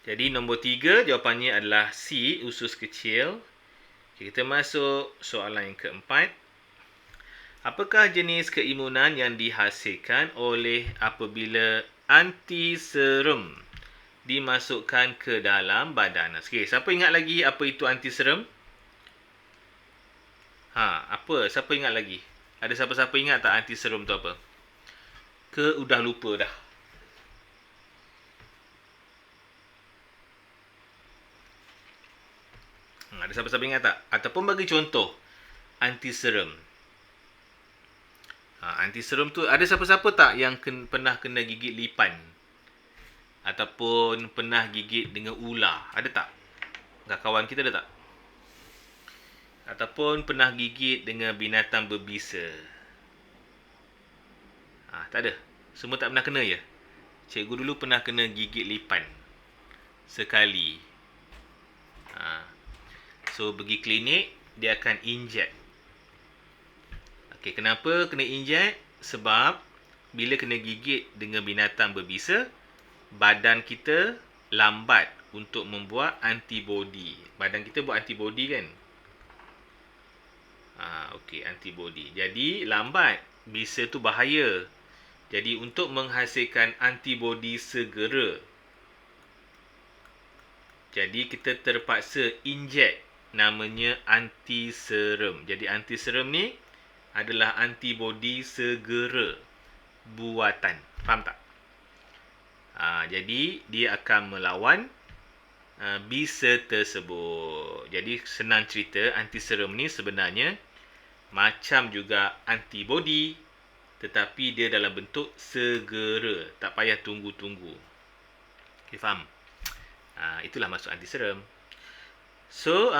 Jadi nombor 3 jawapannya adalah C, usus kecil. Kita masuk soalan yang keempat. Apakah jenis keimunan yang dihasilkan oleh apabila antiserum dimasukkan ke dalam badan? Okey, siapa ingat lagi apa itu antiserum? Apa? Siapa ingat lagi? Ada siapa-siapa ingat tak antiserum tu apa? Ke udah lupa dah? Ada siapa-siapa ingat tak? Ataupun bagi contoh antiserum. Antiserum tu ada siapa-siapa tak yang pernah kena gigit lipan? Ataupun pernah gigit dengan ular? Ada tak? Kawan kita ada tak? Ataupun pernah gigit dengan binatang berbisa? Tak ada. Semua tak pernah kena ya? Cikgu dulu pernah kena gigit lipan. Sekali. So, pergi klinik, dia akan inject. Okey, kenapa kena inject? Sebab bila kena gigit dengan binatang berbisa, badan kita lambat untuk membuat antibody. Badan kita buat antibody kan? Okey, antibody. Jadi, lambat. Bisa tu bahaya. Jadi, untuk menghasilkan antibody segera, jadi kita terpaksa inject, namanya antiserum. Jadi antiserum ni adalah antibody segera buatan. Faham tak? Jadi dia akan melawan bisa tersebut. Jadi senang cerita, antiserum ni sebenarnya macam juga antibody, tetapi dia dalam bentuk segera. Tak payah tunggu-tunggu. Okay, faham? Itulah maksud antiserum. So,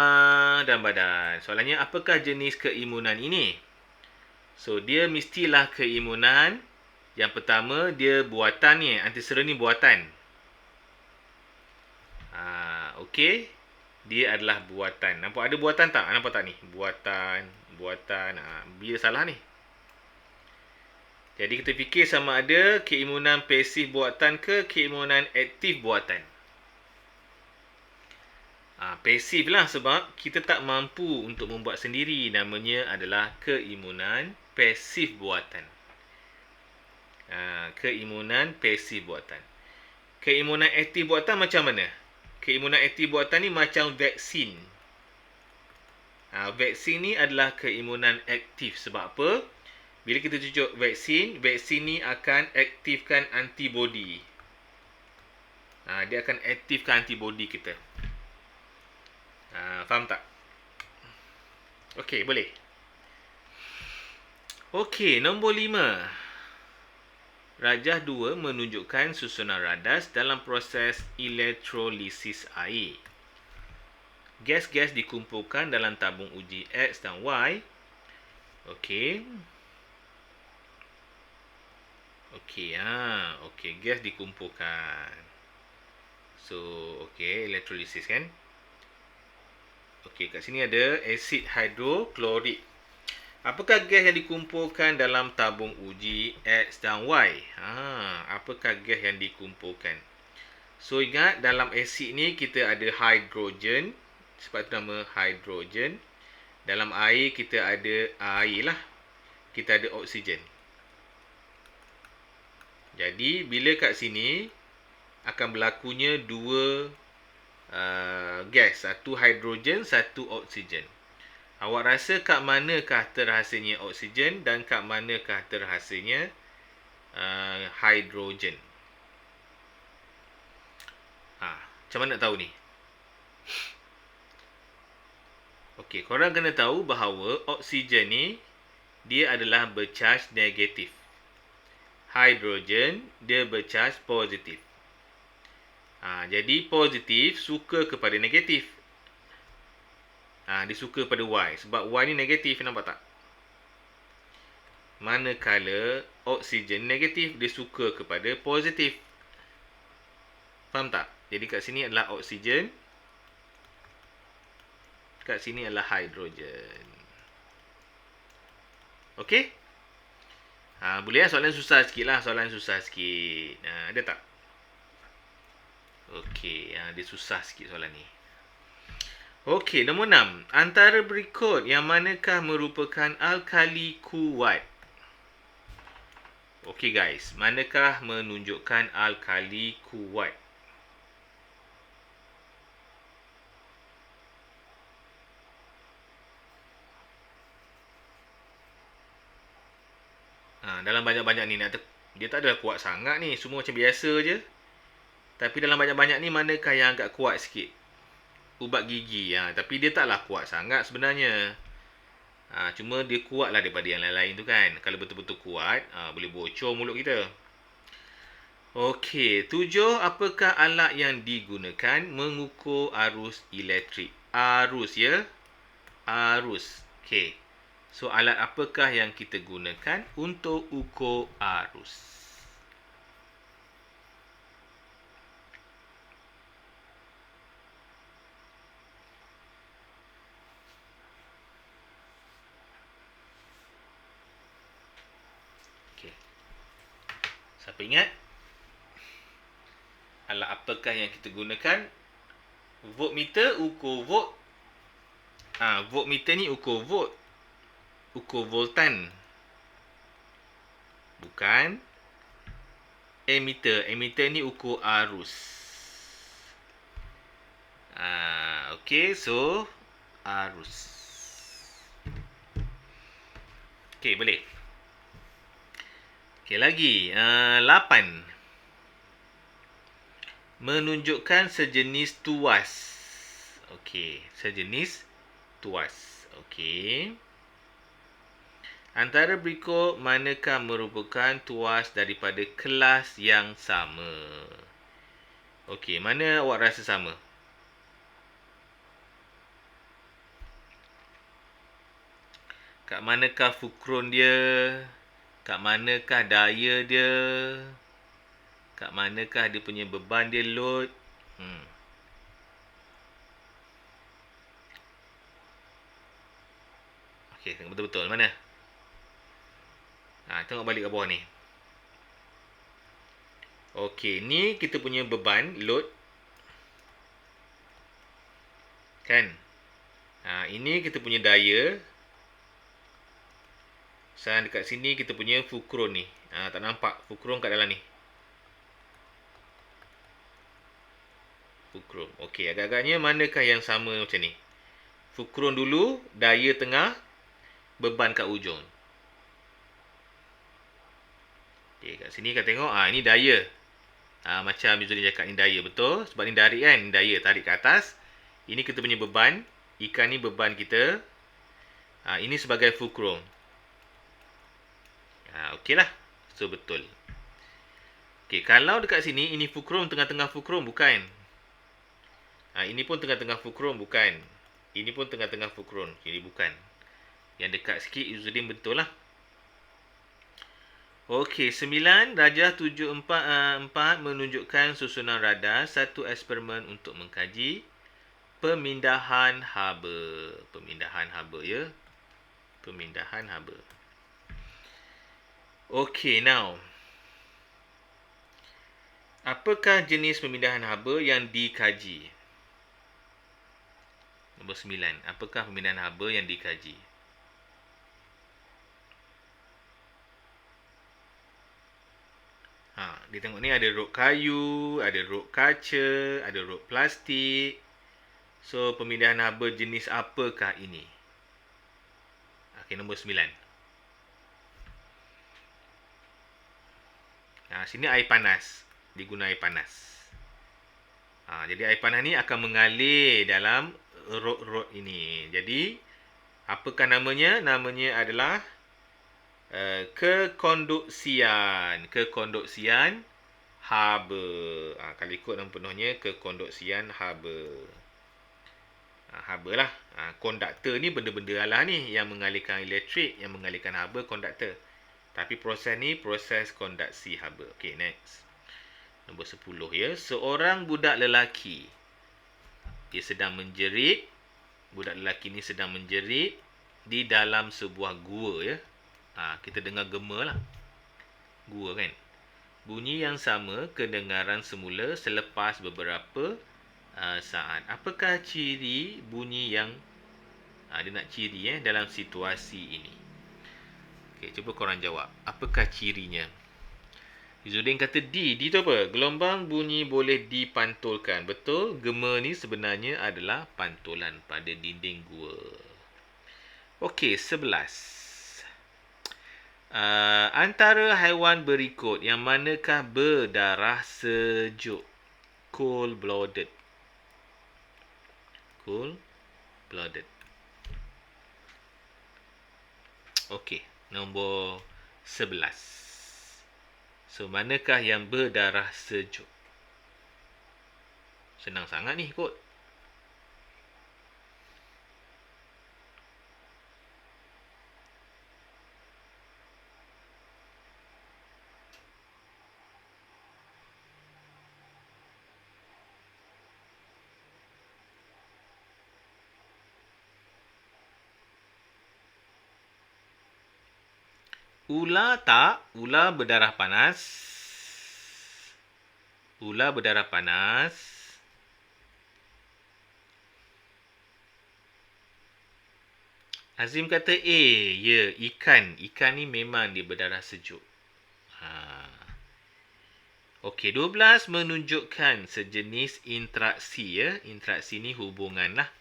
dalam badan. Soalannya, apakah jenis keimunan ini? So, dia mestilah keimunan. Yang pertama, dia buatan ni. Antiserum ni buatan. Okey. Dia adalah buatan. Nampak ada buatan tak? Nampak tak ni? Buatan. Bila salah ni. Jadi, kita fikir sama ada keimunan pasif buatan ke keimunan aktif buatan. Pasif lah sebab kita tak mampu untuk membuat sendiri. Namanya adalah keimunan pasif buatan. Keimunan pasif buatan. Keimunan aktif buatan macam mana? Keimunan aktif buatan ni macam vaksin. Vaksin ni adalah keimunan aktif. Sebab apa? Bila kita cucuk vaksin, vaksin ni akan aktifkan antibody. Dia akan aktifkan antibody kita. Faham tak? Okey, boleh. Okey, nombor 5. Rajah 2 menunjukkan susunan radas dalam proses elektrolisis air. Gas-gas dikumpulkan dalam tabung uji X dan Y. Okey. Okey, gas dikumpulkan. So, okey, elektrolisis kan? Okey, kat sini ada asid hidroklorik. Apakah gas yang dikumpulkan dalam tabung uji X dan Y? Apakah gas yang dikumpulkan? So, ingat dalam asid ni kita ada hidrogen. Sebab tu nama hidrogen. Dalam air kita ada air lah. Kita ada oksigen. Jadi, bila kat sini akan berlakunya dua gas. Satu hidrogen, satu oksigen. Awak rasa kat manakah terhasanya oksigen dan kat manakah terhasanya hidrogen? Macam mana nak tahu ni? Okey, korang kena tahu bahawa oksigen ni dia adalah bercharge negatif. Hidrogen dia bercharge positif. Jadi positif suka kepada negatif. Dia suka pada Y. Sebab Y ni negatif, nampak tak? Manakala oksigen negatif, dia suka kepada positif. Faham tak? Jadi kat sini adalah oksigen. Kat sini adalah hidrogen. Okey? Boleh lah soalan susah sikit lah. Ada tak? Okey, dia susah sikit soalan ni. Okey, nombor 6. Antara berikut yang manakah merupakan alkali kuat? Okey guys, manakah menunjukkan alkali kuat? Dalam banyak-banyak ni dia tak adalah kuat sangat ni, semua macam biasa je. Tapi dalam banyak-banyak ni manakah yang agak kuat sikit? Ubat gigi. Tapi dia taklah kuat sangat sebenarnya. Cuma dia kuat lah daripada yang lain-lain tu kan. Kalau betul-betul kuat, boleh bocor mulut kita. Okey, 7. Apakah alat yang digunakan mengukur arus elektrik? Arus ya. Arus. Okey. So, alat apakah yang kita gunakan untuk ukur arus? Okey. Siapa ingat? Alat apakah yang kita gunakan? Voltmeter ukur volt. Voltmeter ni ukur volt. Ukur voltan. Bukan. Ammeter. Ammeter ni ukur arus. Okey, so arus. Okey, boleh. Okey, lagi. 8. Menunjukkan sejenis tuas. Okey, sejenis tuas. Okey. Antara berikut manakah merupakan tuas daripada kelas yang sama? Okey, mana awak rasa sama? Kat manakah fukron dia? Kat manakah daya dia? Kat manakah dia punya beban dia, load? Okey, tengok betul-betul. Mana? Tengok balik ke bawah ni. Okey, ni kita punya beban, load. Kan? Ini kita punya daya. Dekat sini kita punya fukron ni. Tak nampak fukron kat dalam ni. Fukron. Okey, agak-agaknya manakah yang sama macam ni? Fukron dulu, daya tengah, beban kat ujung. Okey, kat sini kita tengok, ini daya. Macam Izzuddin cakap, ni daya, betul? Sebab ni tarik kan, ni daya, tarik ke atas. Ini kita punya beban. Ikan ni beban kita. Ini sebagai fukron. Okey lah. So, betul. Okey, kalau dekat sini, ini fukron, tengah-tengah fukron, bukan. Ini pun tengah-tengah fukron, bukan. Ini pun tengah-tengah fukron. Jadi, bukan. Yang dekat sikit, Izzuddin betul lah. Okey, 9 darjah 744 menunjukkan susunan radar satu eksperimen untuk mengkaji pemindahan haba. Pemindahan haba ya. Pemindahan haba. Okey, now. Apakah jenis pemindahan haba yang dikaji? Nombor 9. Apakah pemindahan haba yang dikaji? Dia tengok ni ada rod kayu, ada rod kaca, ada rod plastik. So, pemindahan haba jenis apakah ini? Okey, nombor 9. Sini air panas. Diguna air panas. Jadi, air panas ni akan mengalir dalam rod-rod ini. Jadi, apakah namanya? Namanya adalah kekonduksian. Kekonduksian haba. Kalau ikut nama penuhnya, kekonduksian haba. Haba lah. Konduktor ni benda-benda lah ni yang mengalirkan elektrik, yang mengalirkan haba, konduktor. Tapi proses ni proses konduksi haba. Okey, next. Nombor 10 ya. Seorang budak lelaki. Dia sedang menjerit. Budak lelaki ni sedang menjerit di dalam sebuah gua ya. Kita dengar gema lah. Gua kan. Bunyi yang sama kedengaran semula selepas beberapa saat. Apakah ciri bunyi yang dia nak ciri dalam situasi ini? Okey, cuba korang jawab. Apakah cirinya? Izzuddin kata D. D tu apa? Gelombang bunyi boleh dipantulkan. Betul, gema ni sebenarnya adalah pantulan pada dinding gua. Okey, 11. Antara haiwan berikut yang manakah berdarah sejuk? Cold-blooded. Cold-blooded. Okey, nombor 11. So, manakah yang berdarah sejuk? Senang sangat ni kot. Ular tak. Ular berdarah panas. Ular berdarah panas. Azim kata A. Ya, ikan. Ikan ni memang dia berdarah sejuk. Okey, 12 menunjukkan sejenis interaksi ya. Interaksi ni hubungan lah.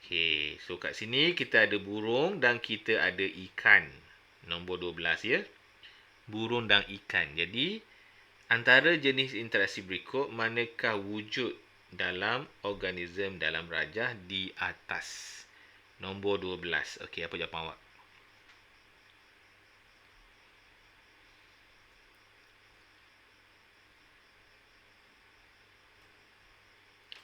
Okey, so kat sini kita ada burung dan kita ada ikan. Nombor 12 ya. Burung dan ikan. Jadi, antara jenis interaksi berikut, manakah wujud dalam organism dalam rajah di atas? Nombor 12. Okey, apa jawapan awak?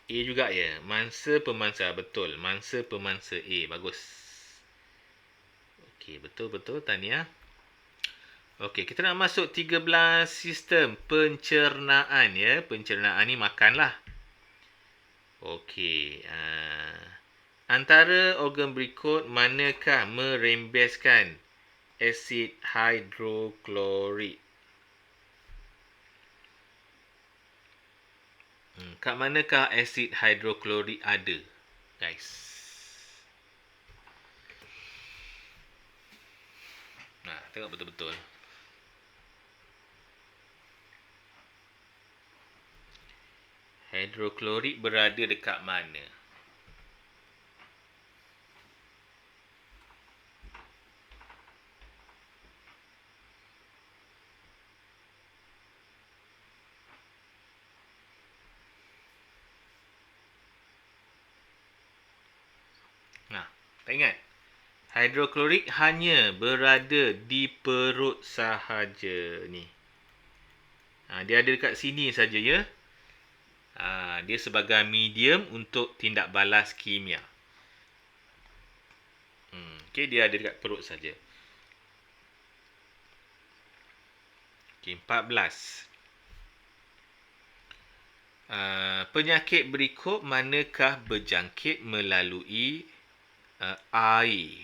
A juga ya. Mangsa pemangsa. Betul. Mangsa pemangsa A. Bagus. Okey, betul-betul. Tahniah. Okey, kita nak masuk 13 sistem pencernaan ya. Pencernaan ni makanlah. Okey. Antara organ berikut manakah merembeskan asid hidroklorik? Kat manakah asid hidroklorik ada, guys? Tengok betul-betul. Hidroklorik berada dekat mana? Tak ingat? Hidroklorik hanya berada di perut sahaja ni. Dia ada dekat sini saja ya. Dia sebagai medium untuk tindak balas kimia. Okey, dia ada dekat perut saja. Okey, 14. Penyakit berikut manakah berjangkit melalui air?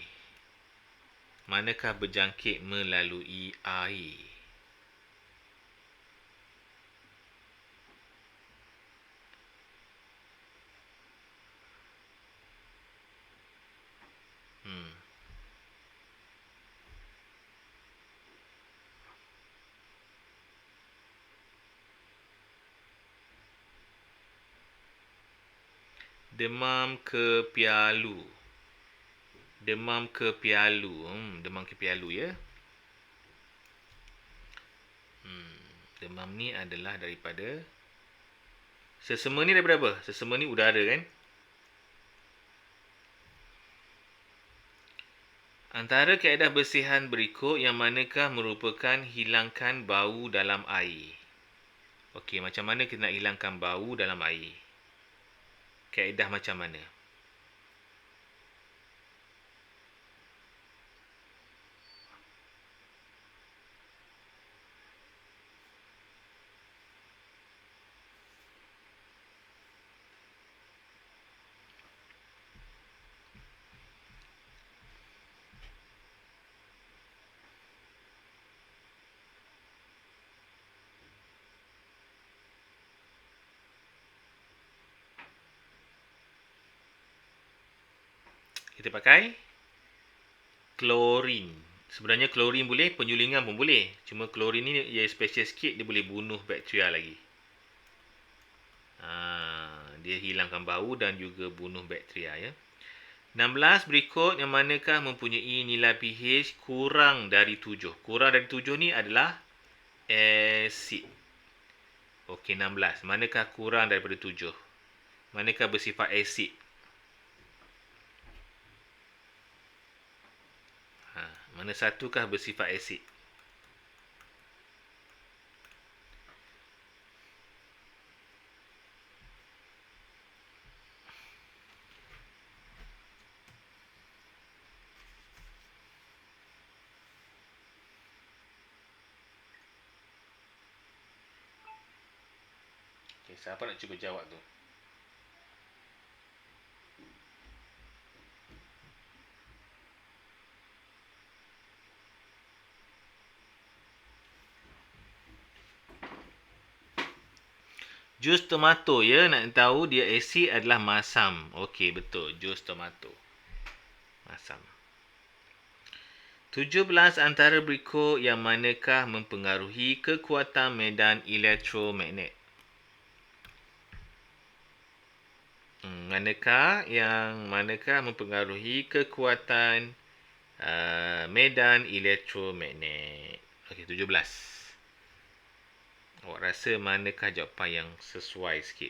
Manakah berjangkit melalui air? Demam kepialu. Demam kepialu. Demam kepialu ya. Demam ni adalah daripada sesama ni daripada apa? Sesama ni udara kan? Antara kaedah bersihan berikut yang manakah merupakan hilangkan bau dalam air? Okey, macam mana kita nak hilangkan bau dalam air? Kaedah macam mana? Kita pakai klorin. Sebenarnya klorin boleh, penyulingan pun boleh. Cuma klorin ni dia special sikit, dia boleh bunuh bakteria lagi. Dia hilangkan bau dan juga bunuh bakteria ya. 16 berikut yang manakah mempunyai nilai pH kurang dari 7. Kurang dari 7 ni adalah asid. Okey, 16. Manakah kurang daripada 7? Manakah bersifat asid? Mana satukah bersifat asid? Okay, siapa nak cuba jawab tu? Jus tomato ya, nak tahu dia asid adalah masam. Okey, betul. Jus tomato. Masam. 17 antara berikut yang manakah mempengaruhi kekuatan medan elektromagnet? Manakah mempengaruhi kekuatan medan elektromagnet? Okey, 17. Awak rasa manakah jawapan yang sesuai sikit?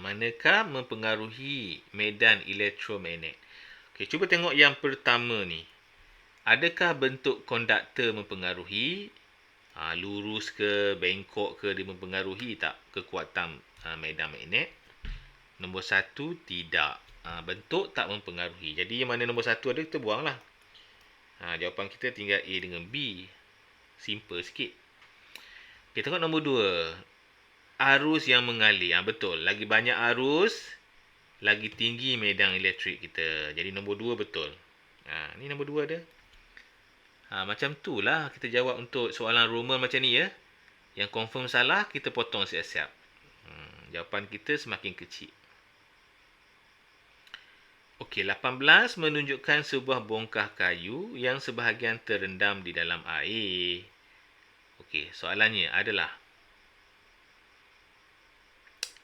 Manakah mempengaruhi medan elektromagnet? Okey, cuba tengok yang pertama ni. Adakah bentuk konduktor mempengaruhi? Lurus ke, bengkok ke, dia mempengaruhi tak kekuatan medan magnet? Nombor 1, tidak. Bentuk tak mempengaruhi. Jadi yang mana nombor 1 ada, kita buanglah. Jawapan kita tinggal A dengan B. Simple sikit. Kita tengok nombor 2. Arus yang mengalir. Betul. Lagi banyak arus, lagi tinggi medan elektrik kita. Jadi nombor 2 betul. Ni nombor 2 ada. Macam tu lah kita jawab untuk soalan Roman macam ni ya. Yang confirm salah, kita potong siap-siap. Jawapan kita semakin kecil. Okey, 18 menunjukkan sebuah bongkah kayu yang sebahagian terendam di dalam air. Okey, soalannya adalah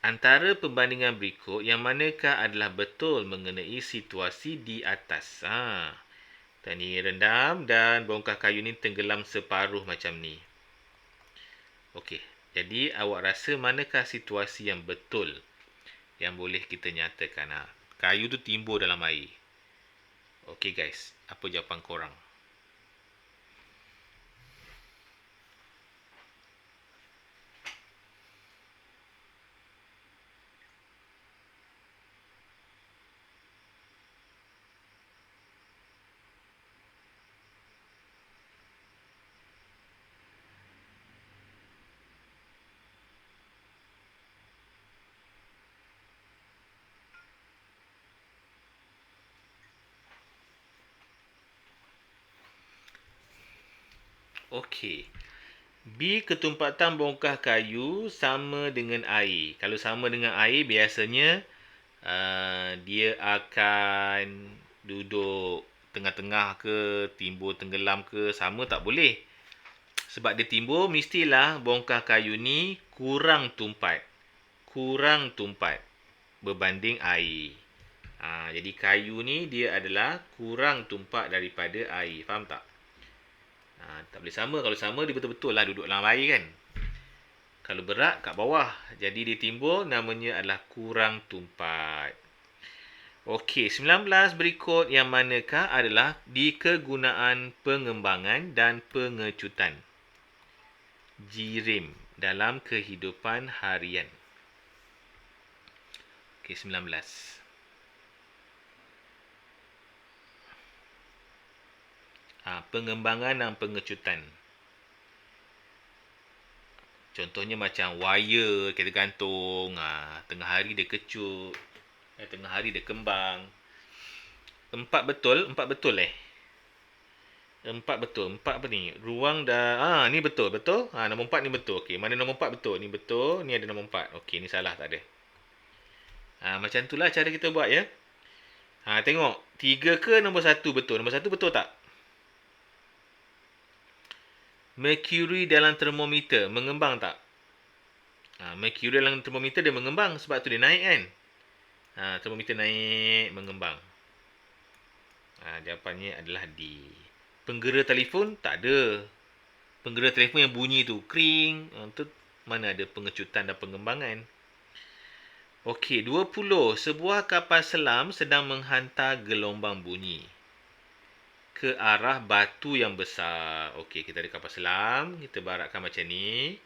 antara perbandingan berikut yang manakah adalah betul mengenai situasi di atas? Ni rendam dan bongkah kayu ni tenggelam separuh macam ni. Okey, jadi awak rasa manakah situasi yang betul yang boleh kita nyatakan? Kayu tu timbul dalam air. Okey guys, apa jawapan korang? Okey. B, ketumpatan bongkah kayu sama dengan air. Kalau sama dengan air, biasanya dia akan duduk tengah-tengah ke, timbul tenggelam ke, sama tak boleh. Sebab dia timbul, mestilah bongkah kayu ni kurang tumpat. Kurang tumpat berbanding air. Jadi kayu ni dia adalah kurang tumpat daripada air. Faham tak? Tak boleh sama. Kalau sama, dia betul-betul lah duduk dalam air kan. Kalau berat, kat bawah. Jadi dia timbul, namanya adalah kurang tumpat. Okey, 19 berikut yang manakah adalah di kegunaan pengembangan dan pengecutan jirim dalam kehidupan harian. Okey, 19. Pengembangan dan pengecutan. Contohnya macam wire kita gantung, tengah hari dia kecut, tengah hari dia kembang. 4 betul. 4 betul. 4 apa ni? Ruang dah. Ni betul. Betul? Nombor 4 ni betul. Okey, mana nombor 4 betul? Ni betul. Ni ada nombor 4. Okey, ni salah tak ada. Macam itulah cara kita buat ya. Tengok. 3 ke nombor 1 betul? Nombor 1 betul tak? Mercury dalam termometer mengembang tak? Mercury dalam termometer dia mengembang sebab tu dia naik kan? Termometer naik, mengembang. Jawapannya adalah D. Penggera telefon tak ada. Penggera telefon yang bunyi tu, kring, tu mana ada pengecutan dan pengembangan. Okey, 20. Sebuah kapal selam sedang menghantar gelombang bunyi ke arah batu yang besar. Okey, kita ada kapal selam, kita baratkan macam ni.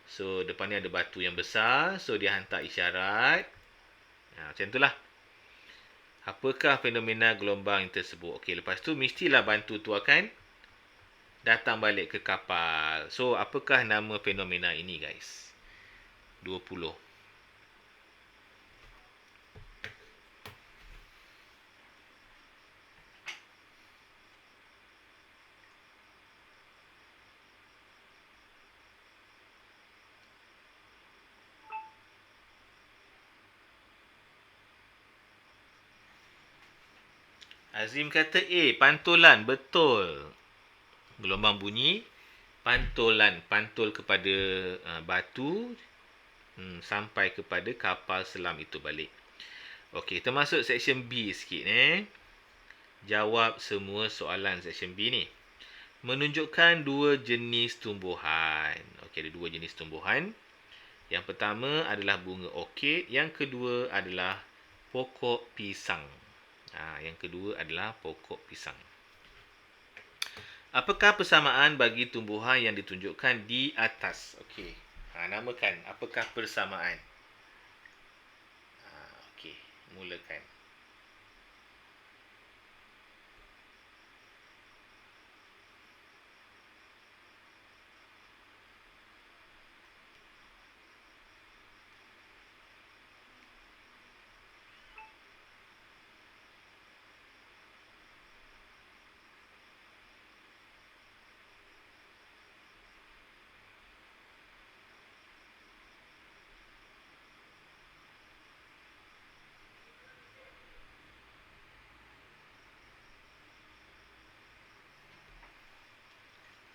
So, depan ni ada batu yang besar, so dia hantar isyarat. Macam itulah. Apakah fenomena gelombang tersebut? Okey, lepas tu mestilah bantu tu akan datang balik ke kapal. So, apakah nama fenomena ini, guys? 20. Azim kata A, pantulan. Betul. Gelombang bunyi, pantulan. Pantul kepada batu sampai kepada kapal selam itu balik. Okey, kita masuk section B sikit. Jawab semua soalan section B ni. Menunjukkan dua jenis tumbuhan. Okey, ada dua jenis tumbuhan. Yang pertama adalah bunga orkid. Yang kedua adalah pokok pisang. Yang kedua adalah pokok pisang. Apakah persamaan bagi tumbuhan yang ditunjukkan di atas? Okey. Namakan. Apakah persamaan? Okey. Mulakan.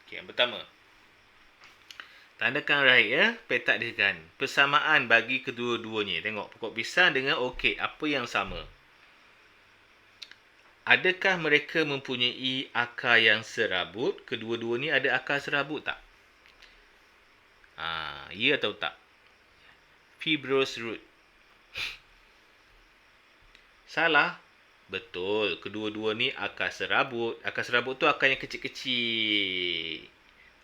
Okey, yang pertama. Tandakan right ya, petak diakan. Persamaan bagi kedua-duanya. Tengok, pokok pisang dengan orkid. Apa yang sama? Adakah mereka mempunyai akar yang serabut? Kedua-dua ni ada akar serabut tak? Ya atau tak? Fibrous root. Salah. Betul. Kedua-dua ni akar serabut. Akar serabut tu akar yang kecil-kecil.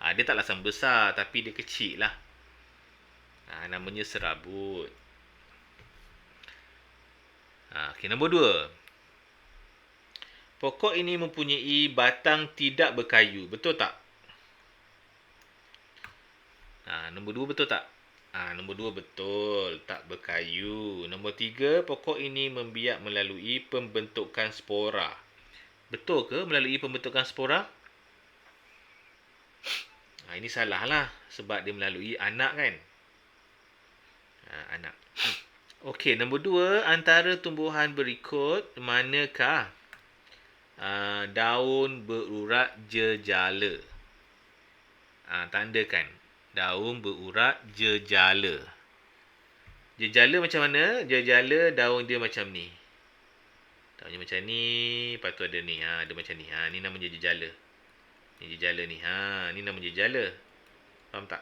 Dia tak lasam besar tapi dia kecil lah. Namanya serabut. Okey, nombor 2. Pokok ini mempunyai batang tidak berkayu. Betul tak? Nombor 2 betul tak? Nombor 2 betul. Tak berkayu. Nombor 3. Pokok ini membiak melalui pembentukan spora. Betul ke melalui pembentukan spora? Ini salah lah. Sebab dia melalui anak kan? Anak. Okey, nombor 2. Antara tumbuhan berikut, manakah daun berurat jejala? Tandakan. Daun berurat jejala. Jejala macam mana? Jejala daun dia macam ni. Daunnya macam ni. Lepas tu ada ni. Ada macam ni. Ni namanya jejala. Ni jejala ni. Ni namanya jejala. Faham tak?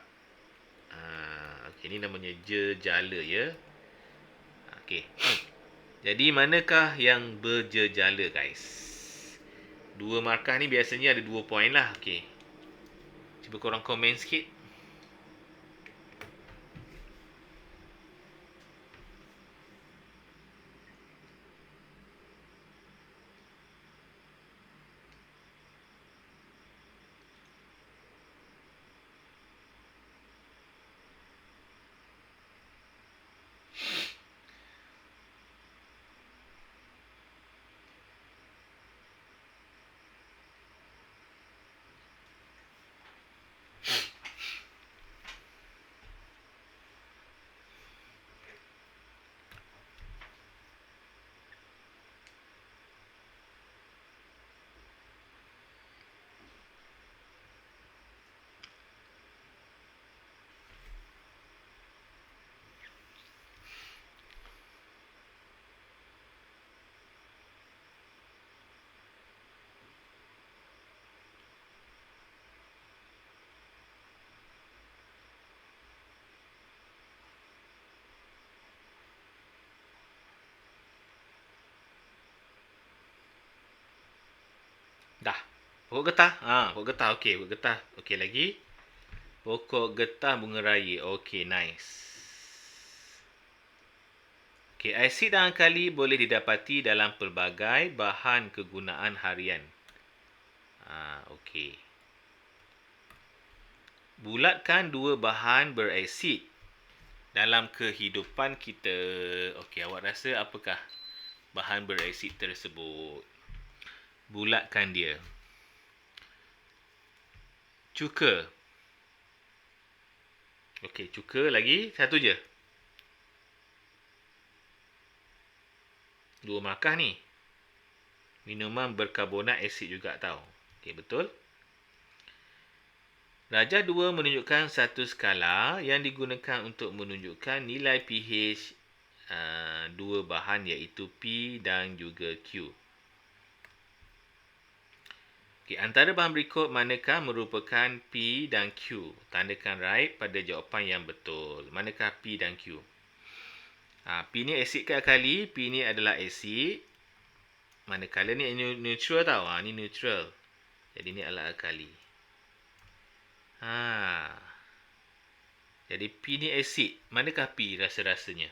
Okey, ni namanya jejala ya. Okey. Jadi manakah yang berjejala guys? Dua markah ni biasanya ada 2 poin lah. Okey. Cuba korang komen sikit. Pokok getah. Pokok getah. Okey, pokok getah. Okey, lagi. Pokok getah bunga raya. Okey, nice. Okey, asid dan alkali boleh didapati dalam pelbagai bahan kegunaan harian. Okey. Bulatkan dua bahan berasid dalam kehidupan kita. Okey, awak rasa apakah bahan berasid tersebut? Bulatkan dia. Cuka. Okey, cuka lagi. Satu je. Dua markah ni. Minuman berkarbonat asid juga tau. Okey, betul. Darjah 2 menunjukkan satu skala yang digunakan untuk menunjukkan nilai pH dua bahan iaitu P dan juga Q. Okay, antara bahan berikut manakah merupakan P dan Q? Tandakan right pada jawapan yang betul. Manakah P dan Q? P ni asid ke alkali? P ni adalah asid. Manakala ni neutral tau. Ni neutral. Jadi ni adalah alkali. Jadi P ni asid. Manakah P rasa-rasanya?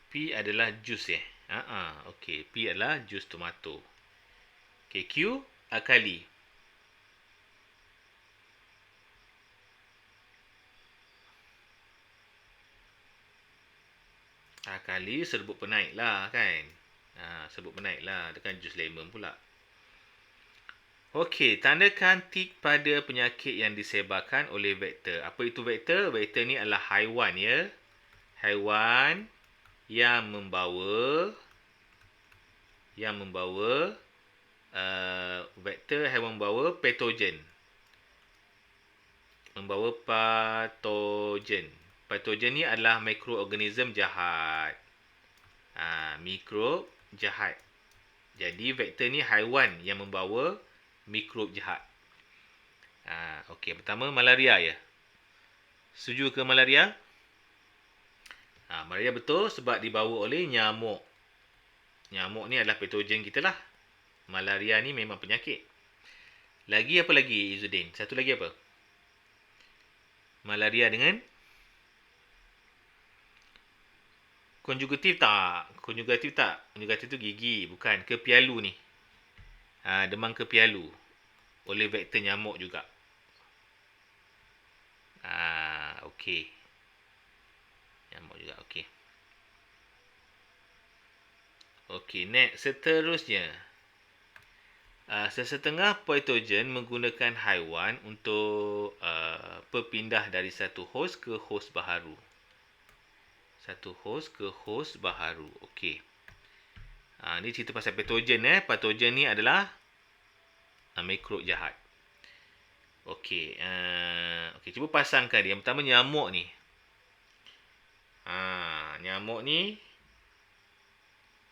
P adalah jus Okey, P adalah jus tomato. Okey, Q alkali. Alkali serbuk penaik lah kan. Serbuk penaik lah. Tekan jus lemon pula. Okey, tandakan tik pada penyakit yang disebarkan oleh vektor. Apa itu vektor? Vektor ni adalah haiwan ya. Haiwan yang membawa vektor haiwan membawa patogen. Membawa patogen. Patogen ni adalah mikroorganism jahat. Mikrob jahat. Jadi vektor ni haiwan yang membawa mikrob jahat. Okey, pertama malaria ya. Setuju ke malaria? Malaria betul sebab dibawa oleh nyamuk. Nyamuk ni adalah patogen kita lah. Malaria ni memang penyakit. Lagi apa lagi Izzuddin? Satu lagi apa? Malaria dengan konjugatif tak? Konjugatif tu gigi. Bukan. Kepialu ni. Demam kepialu. Oleh vektor nyamuk juga. Okey. Nyamuk juga. Okey. Okey, next. Seterusnya. Sesetengah patogen menggunakan haiwan untuk berpindah dari satu host ke host baharu. Satu host ke host baharu. Okey. Ni cerita pasal patogen. Patogen ni adalah mikrob jahat. Okey. Okey, cuba pasangkan dia. Yang pertama nyamuk ni. Nyamuk ni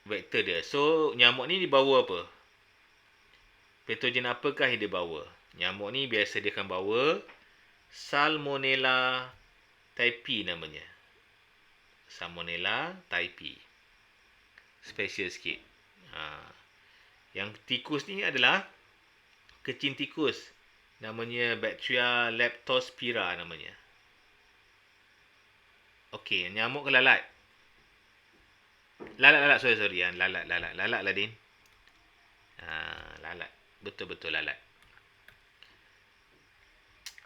vektor dia. So, nyamuk ni dibawa apa? Patogen apakah yang dia bawa? Nyamuk ni biasa dia akan bawa Salmonella typhi namanya. Salmonella typhi. Special sikit. Yang tikus ni adalah kecing tikus. Namanya Bacteria leptospira namanya. Okey, nyamuk ke lalat? Lalat, sorry. Lalat lah, Din. Lalat. Betul-betul lalat.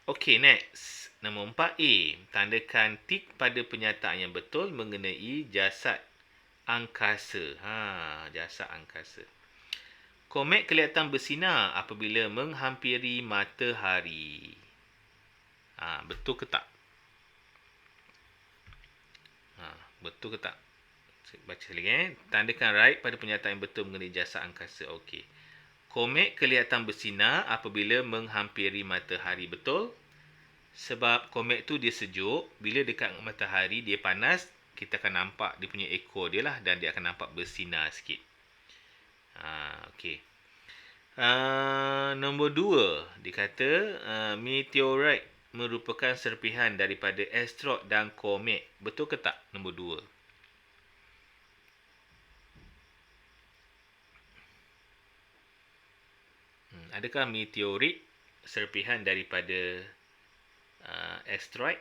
Okey, next. Nombor 4A. Tandakan tik pada pernyataan yang betul mengenai jasad angkasa. Jasad angkasa. Komet kelihatan bersinar apabila menghampiri matahari. Betul ke tak? Betul ke tak? Baca lagi. Tandakan right pada pernyataan yang betul mengenai jasad angkasa. Okey. Komet kelihatan bersinar apabila menghampiri matahari. Betul? Sebab komet tu dia sejuk. Bila dekat matahari dia panas, kita akan nampak dia punya ekor dia lah. Dan dia akan nampak bersinar sikit. Okey. Nombor 2. Dia kata meteorit merupakan serpihan daripada asteroid dan komet. Betul ke tak? Nombor 2. Adakah meteorit serpihan daripada asteroid?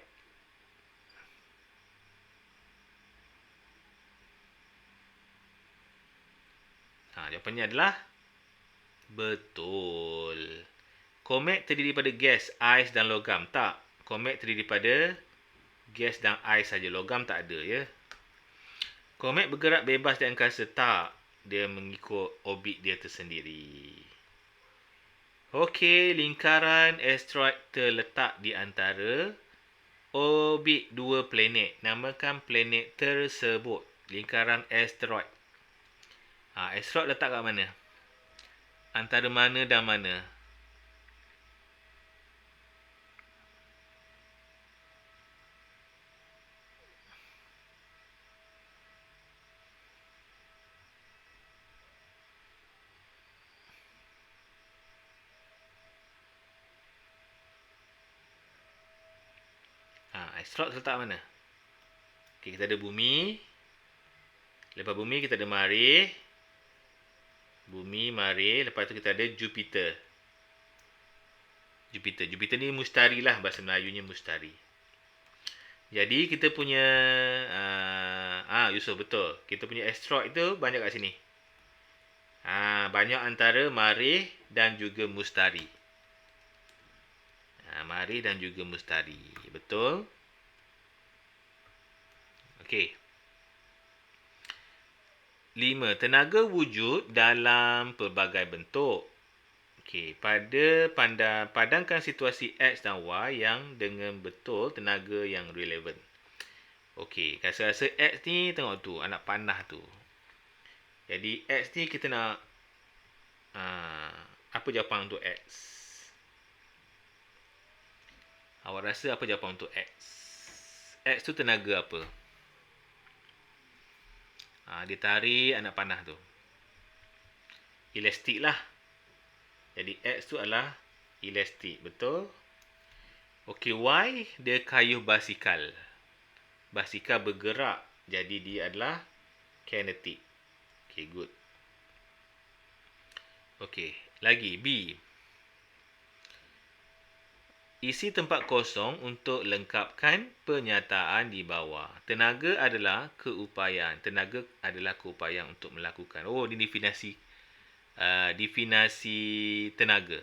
Jawapannya adalah betul. Komet terdiri daripada gas, ais dan logam. Tak. Komet terdiri daripada gas dan ais saja. Logam tak ada, ya. Komet bergerak bebas di angkasa. Tak. Dia mengikut orbit dia tersendiri. Okey, lingkaran asteroid terletak di antara orbit dua planet. Namakan planet tersebut. Lingkaran asteroid. Asteroid letak kat mana? Antara mana dan mana? Asteroid letak mana? Okay, kita ada bumi. Lepas bumi kita ada Marikh. Bumi, Marikh. Lepas tu kita ada Jupiter. Jupiter ni mustari lah. Bahasa Melayunya mustari. Jadi kita punya Yusof betul. Kita punya asteroid tu banyak kat sini. Banyak antara Marikh dan juga mustari. Marikh dan juga mustari. Betul. Okey. 5. Tenaga wujud dalam pelbagai bentuk. Okey, padangkan situasi X dan Y yang dengan betul tenaga yang relevan. Okey, rasa-rasa X ni tengok tu, anak panah tu. Jadi X ni kita nak apa jawapan untuk X? Awak rasa apa jawapan untuk X? X tu tenaga apa? Dia tarik anak panah tu. Elastik lah. Jadi X tu adalah elastik. Betul? Okey, Y dia kayuh basikal. Basikal bergerak. Jadi dia adalah kinetik. Okey, good. Okey, lagi B. Isi tempat kosong untuk lengkapkan pernyataan di bawah. Tenaga adalah keupayaan. Tenaga adalah keupayaan untuk melakukan. Oh, ini definasi tenaga.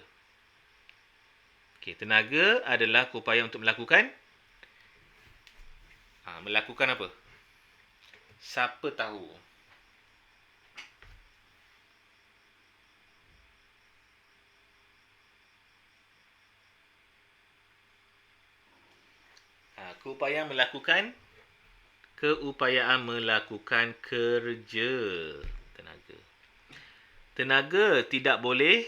Okey, tenaga adalah keupayaan untuk melakukan. Melakukan apa? Siapa tahu? Keupayaan melakukan kerja. Tenaga tidak boleh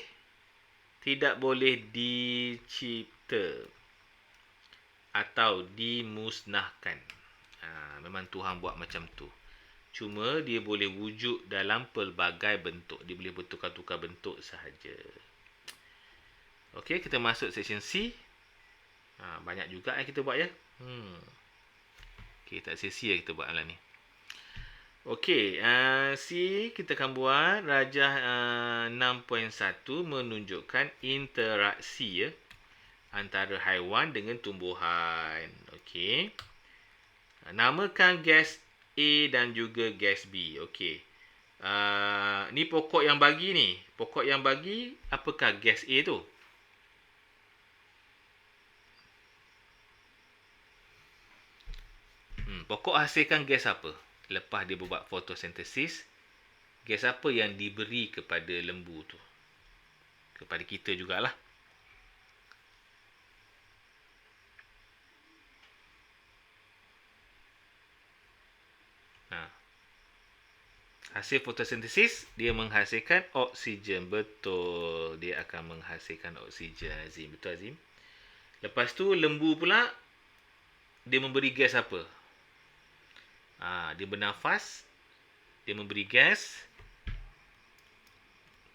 dicipta atau dimusnahkan. Memang Tuhan buat macam tu. Cuma dia boleh wujud dalam pelbagai bentuk. Dia boleh bertukar-tukar bentuk sahaja. Okey, kita masuk section C. Banyak juga kita buat, ya. Okey, tak sia-sia kita buat malam ni. Okey, C kita akan buat rajah 6.1 menunjukkan interaksi, ya, antara haiwan dengan tumbuhan. Okey. Namakan gas A dan juga gas B. Okey. Ni pokok yang bagi ni. Pokok yang bagi, apakah gas A tu? Pokok hasilkan gas apa? Lepas dia buat fotosintesis, gas apa yang diberi kepada lembu tu? Kepada kita jugalah. Hasil fotosintesis, dia menghasilkan oksigen. Betul. Dia akan menghasilkan oksigen, Azim. Betul, Azim? Lepas tu, lembu pula, dia memberi gas apa? Dia bernafas. Dia memberi gas.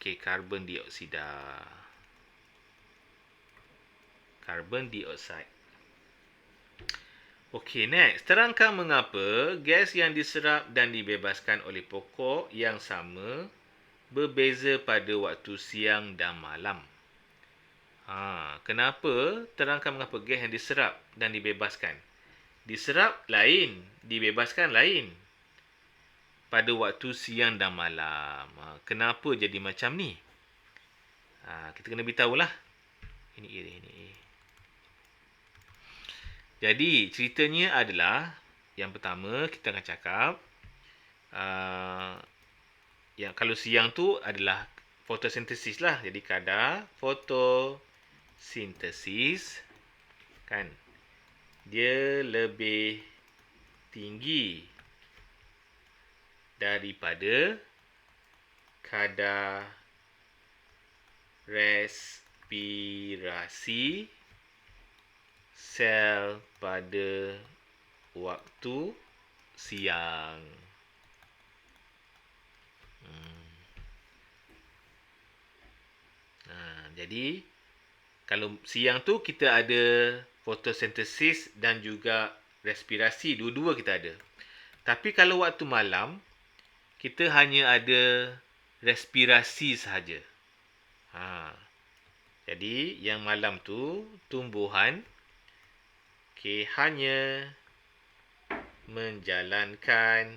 Okey, karbon dioksida. Karbon dioksida. Okey, next. Terangkan mengapa gas yang diserap dan dibebaskan oleh pokok yang sama berbeza pada waktu siang dan malam. Kenapa? Terangkan mengapa gas yang diserap dan dibebaskan. Diserap lain, dibebaskan lain. Pada waktu siang dan malam. Kenapa jadi macam ni? Kita kena beritahulah. Ini A, ini A. Jadi, ceritanya adalah yang pertama kita akan cakap yang kalau siang tu adalah fotosintesis lah. Jadi kadar fotosintesis kan dia lebih tinggi daripada kadar respirasi sel pada waktu siang. Jadi kalau siang tu kita ada fotosintesis dan juga respirasi, dua-dua kita ada. Tapi kalau waktu malam kita hanya ada respirasi sahaja. Jadi yang malam tu tumbuhan hanya menjalankan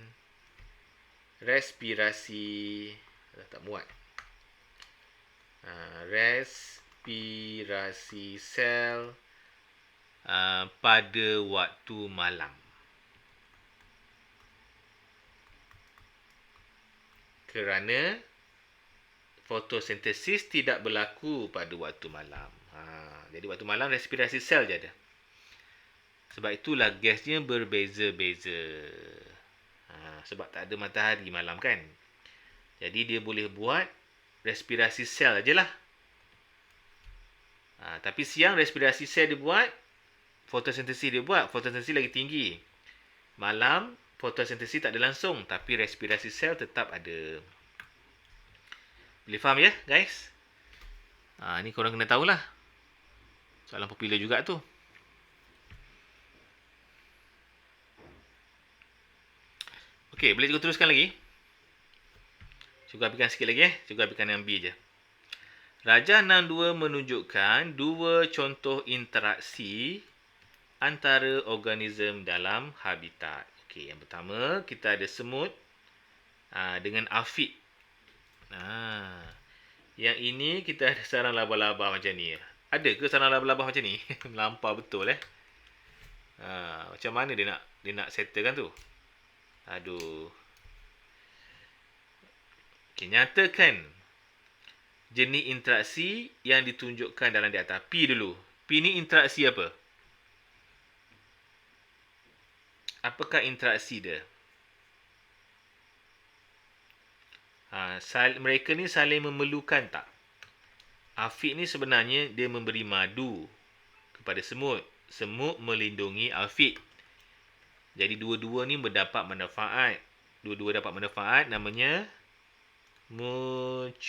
respirasi tak muat. Respirasi sel pada waktu malam. Kerana fotosintesis tidak berlaku pada waktu malam. Jadi waktu malam respirasi sel je ada. Sebab itulah gasnya berbeza-beza. Sebab tak ada matahari malam kan. Jadi dia boleh buat respirasi sel ajalah. Tapi siang respirasi sel dia buat, fotosintesis dia buat, fotosintesis lagi tinggi. Malam fotosintesis tak ada langsung, tapi respirasi sel tetap ada. Boleh faham ya guys? Ni korang kena tahulah. Soalan popular juga tu. Okey, boleh cikgu teruskan lagi? Cikgu habiskan sikit lagi Cikgu habiskan yang B je. Rajah 62 menunjukkan dua contoh interaksi antara organisma dalam habitat. Okey, yang pertama kita ada semut dengan afid. Yang ini kita ada sarang laba-laba macam ni. Ada ke sarang laba-laba macam ni? Melampau betul macam mana dia nak settlekan tu? Aduh. Okey, nyatakan jenis interaksi yang ditunjukkan dalam di atas. P dulu. P ni interaksi apa? Apakah interaksi dia? Mereka ni saling memerlukan tak? Afid ni sebenarnya dia memberi madu kepada semut. Semut melindungi afid. Jadi dua-dua ni mendapat manfaat. Dua-dua dapat manfaat, namanya mutualism.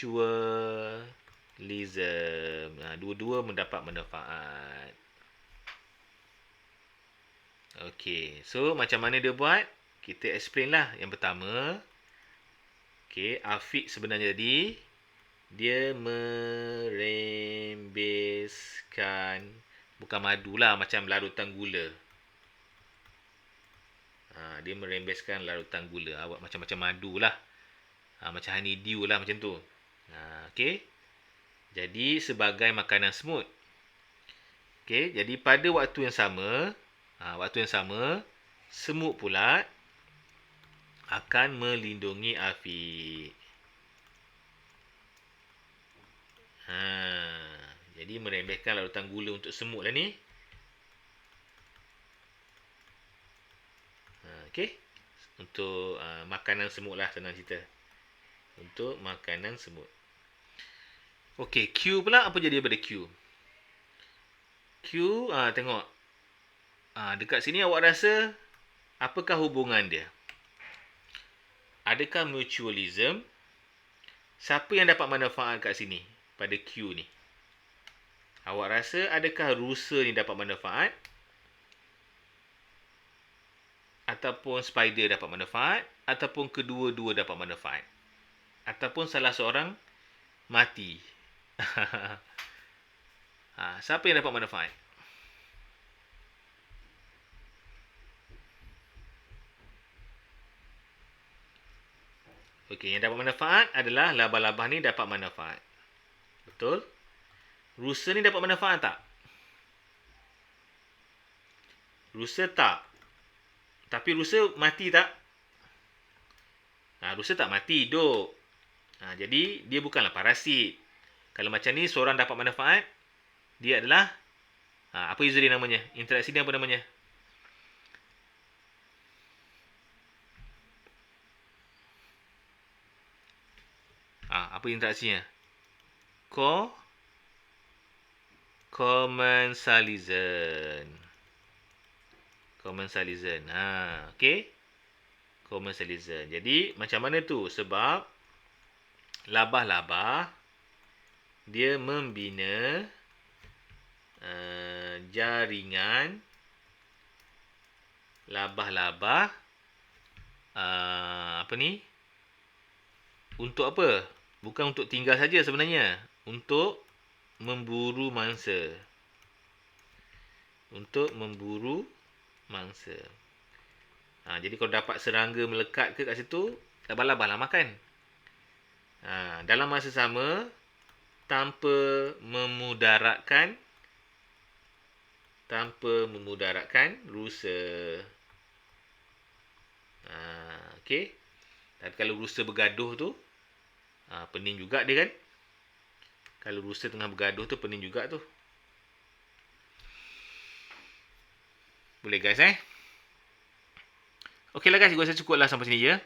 Dua-dua mendapat manfaat. Okey, so macam mana dia buat? Kita explain lah. Yang pertama, afid sebenarnya jadi dia merembeskan, bukan madu lah, macam larutan gula. Dia merembeskan larutan gula. Macam-macam madu lah. Macam honeydew lah macam tu. Okey. Jadi sebagai makanan semut. Okey, jadi pada waktu yang sama, semut pula akan melindungi afid. Jadi merembeskan larutan gula untuk semut lah ni. Okey. Untuk makanan semut lah, senang cerita. Untuk makanan semut. Okey, Q pula apa jadi daripada Q? Q, tengok. Dekat sini awak rasa apakah hubungan dia? Adakah mutualism? Siapa yang dapat manfaat kat sini pada Q ni? Awak rasa adakah rusa ni dapat manfaat? Ataupun spider dapat manfaat? Ataupun kedua-dua dapat manfaat? Ataupun salah seorang mati? Siapa yang dapat manfaat? Okey, yang dapat manfaat adalah labah-labah ni dapat manfaat. Betul? Rusa ni dapat manfaat tak? Rusa tak. Tapi rusa mati tak? Rusa tak mati, hidup. Jadi, dia bukanlah parasit. Kalau macam ni, seorang dapat manfaat, dia adalah, apa user dia namanya? Interaksi dia apa namanya? Apa interaksinya? Commensalism. Commensalism. Okey. Commensalism. Jadi, macam mana tu? Sebab labah-labah dia membina jaringan labah-labah apa ni? Untuk apa? Bukan untuk tinggal saja sebenarnya. Untuk memburu mangsa. Untuk memburu mangsa. Jadi kalau dapat serangga melekat ke kat situ, labah-labah lah makan. Dalam masa sama, tanpa memudaratkan rusa. Okey. Tapi kalau rusa bergaduh tu, pening juga dia kan. Kalau rusa tengah bergaduh tu, pening juga tu. Boleh guys Okey lah guys, gua rasa cukup lah sampai sini je.